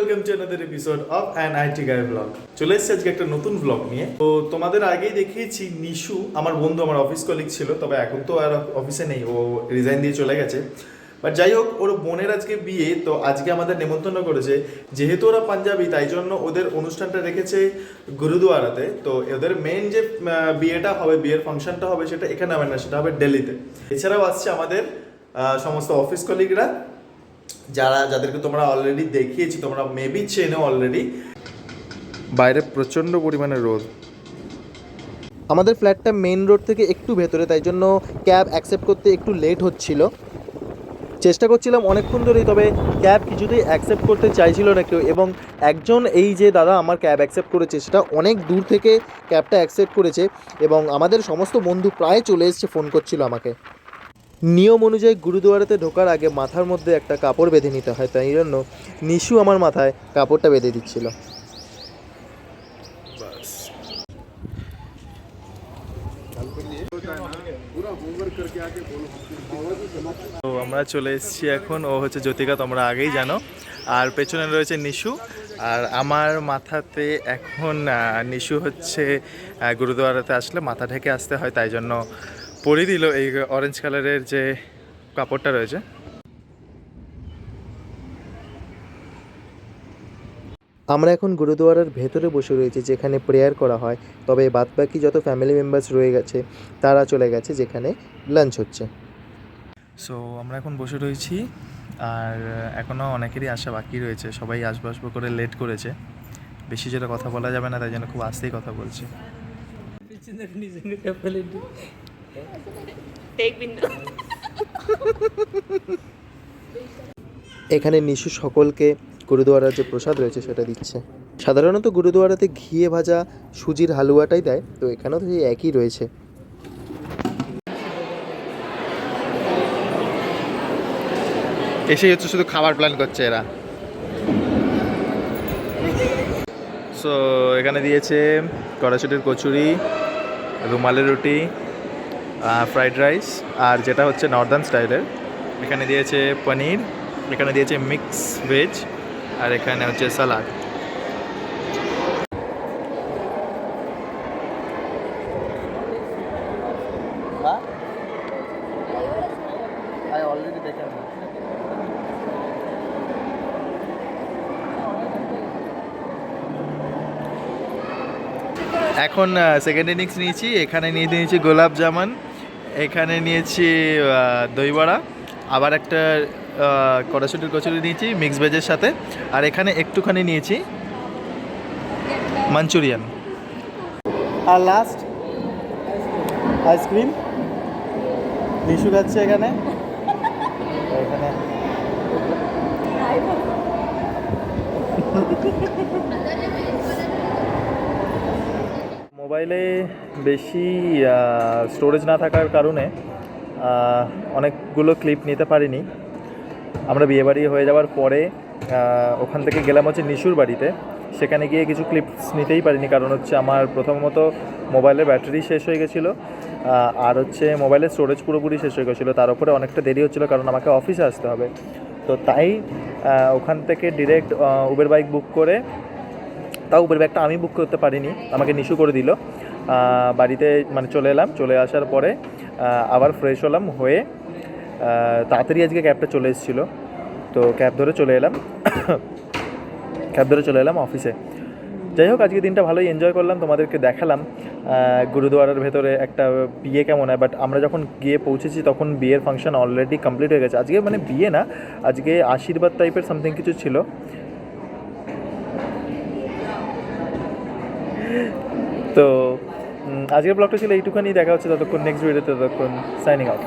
Welcome to another episode of an IT guy blog. চলে এসেছি আজকে একটা নতুন ব্লগ নিয়ে। তো তোমাদের আগেই দেখিয়েছি নিশু আমার বন্ধু, আমার অফিস কলিগ ছিল, তবে এখন তো আর অফিসে নেই, ও রিজাইন দিয়ে চলে গেছে। বাট যাই হোক, ওর বোনের আজকে বিয়ে, তো আজকে আমাদের নেমন্তন্ন করেছে। যেহেতু ওরা পাঞ্জাবি, তাই জন্য ওদের অনুষ্ঠানটা রেখেছে গুরুদুয়ারাতে। তো ওদের মেন যে বিয়েটা হবে, বিয়ের ফাংশনটা হবে, সেটা এখানে হবে না, সেটা হবে দিল্লিতে। এছাড়াও আসছে আমাদের সমস্ত অফিস কলিগরা, যাদেরকে তোমরা অলরেডি দেখিয়েছি, তোমরা মেবি চেনো অলরেডি। বাইরে প্রচণ্ড পরিমাণে রোদ। আমাদের ফ্ল্যাটটা মেন রোড থেকে একটু ভেতরে, তাই জন্য ক্যাব অ্যাকসেপ্ট করতে একটু লেট হচ্ছিল। চেষ্টা করছিলাম অনেকক্ষণ ধরেই, তবে ক্যাব কিছুতেই অ্যাকসেপ্ট করতে চাইছিল না কেউ। এবং একজন, এই যে দাদা আমার ক্যাব অ্যাকসেপ্ট করেছে, সেটা অনেক দূর থেকে ক্যাবটা অ্যাকসেপ্ট করেছে। এবং আমাদের সমস্ত বন্ধু প্রায় চলে এসছে, ফোন করছিল আমাকে। নিয়ম অনুযায়ী গুরুদুয়ারাতে ঢোকার আগে মাথার মধ্যে একটা কাপড় বেঁধে নিতে হয়, তাই জন্য নিশু আমার মাথায় কাপড়টা বেঁধে দিচ্ছিল। তো আমরা চলে এসেছি এখন। ও হচ্ছে জ্যোতিকা, তোমরা আগেই জানো। আর পেছনে রয়েছে নিশু। আর আমার মাথাতে এখন নিশু হচ্ছে গুরুদুয়ারাতে আসলে মাথা ঢেকে আসতে হয়, তাই জন্য পরিয়ে দিল এই অরেঞ্জ কালারের যে কাপড়টা রয়েছে। আমরা এখন গুরুদুয়ারার ভেতরে বসে রয়েছি, যেখানে প্রেয়ার করা হয়। তবে বাদবাকি যত ফ্যামিলি মেম্বার্স রয়ে গেছে, তারা চলে গেছে যেখানে লাঞ্চ হচ্ছে। সো আমরা এখন বসে রয়েছি, আর এখনও অনেকেরই আসা বাকি রয়েছে। সবাই আসবো করে লেট করেছে। বেশি যেটা কথা বলা যাবে না, তাই জন্য খুব আস্তেই কথা বলছি। এখানে নিশু সকলকে গুরুদুয়ারার যে প্রসাদ রয়েছে সেটা দিচ্ছে। সাধারণত গুরুদুয়ারাতে ঘিয়ে ভাজা সুজির হালুয়াটাই দেয়, তো এখানেও তো সেই একই রয়েছে। এসেই হচ্ছে শুধু খাবার প্ল্যান করছে এরা। সো এখানে দিয়েছে কড়াইশুটির কচুরি, রুমালের রুটি, ফ্রাইড রাইস, আর যেটা হচ্ছে নর্দার্ন স্টাইলের এখানে দিয়েছে পনির, এখানে দিয়েছে মিক্স ভেজ, আর এখানে হচ্ছে সালাদ। এখন সেকেন্ড ইনিংস নিয়েছি। এখানে নিয়েছি গোলাপ জামুন, এখানে নিয়েছি দইবড়া, আবার একটা কড়াইশুটির কচুরি নিয়েছি মিক্স ভেজের সাথে, আর এখানে একটুখানি নিয়েছি মাঞ্চুরিয়ান। আর লাস্ট আইসক্রিম নিশু খাচ্ছে এখানে। মোবাইলে বেশি স্টোরেজ না থাকার কারণে অনেকগুলো ক্লিপ নিতে পারিনি। আমরা বিয়েবাড়ি হয়ে যাওয়ার পরে ওখান থেকে গেলাম হচ্ছে নিশুর বাড়িতে। সেখানে গিয়ে কিছু ক্লিপস নিতেই পারিনি, কারণ হচ্ছে আমার প্রথমত মোবাইলের ব্যাটারি শেষ হয়ে গেছিলো, আর হচ্ছে মোবাইলের স্টোরেজ পুরোপুরি শেষ হয়ে গেছিলো। তার উপরে অনেকটা দেরি হচ্ছিলো, কারণ আমাকে অফিসে আসতে হবে। তো তাই ওখান থেকে ডিরেক্ট উবের বাইক বুক করে, তাও উবের ব্যাগটা আমি বুক করতে পারিনি, আমাকে নিশু করে দিল। বাড়িতে মানে চলে এলাম, চলে আসার পরে আবার ফ্রেশ হলাম, হয়ে তাড়াতাড়ি আজকে ক্যাবটা চলে এসেছিলো, তো ক্যাব ধরে চলে এলাম অফিসে। যাই হোক, আজকে দিনটা ভালোই এনজয় করলাম, তোমাদেরকে দেখালাম গুরুদুয়ারার ভেতরে একটা বিয়ে কেমন হয়। বাট আমরা যখন গিয়ে পৌঁছেছি তখন বিয়ের ফাংশন অলরেডি কমপ্লিট হয়ে গেছে। আজকে মানে বিয়ে না, আজকে আশীর্বাদ টাইপের সামথিং কিছু ছিল। তো আজকের ব্লগটা ছিল এইটুখানি। দেখা হচ্ছে ততক্ষণ নেক্সট ভিডিওতে, ততক্ষণ সাইনিং আউট।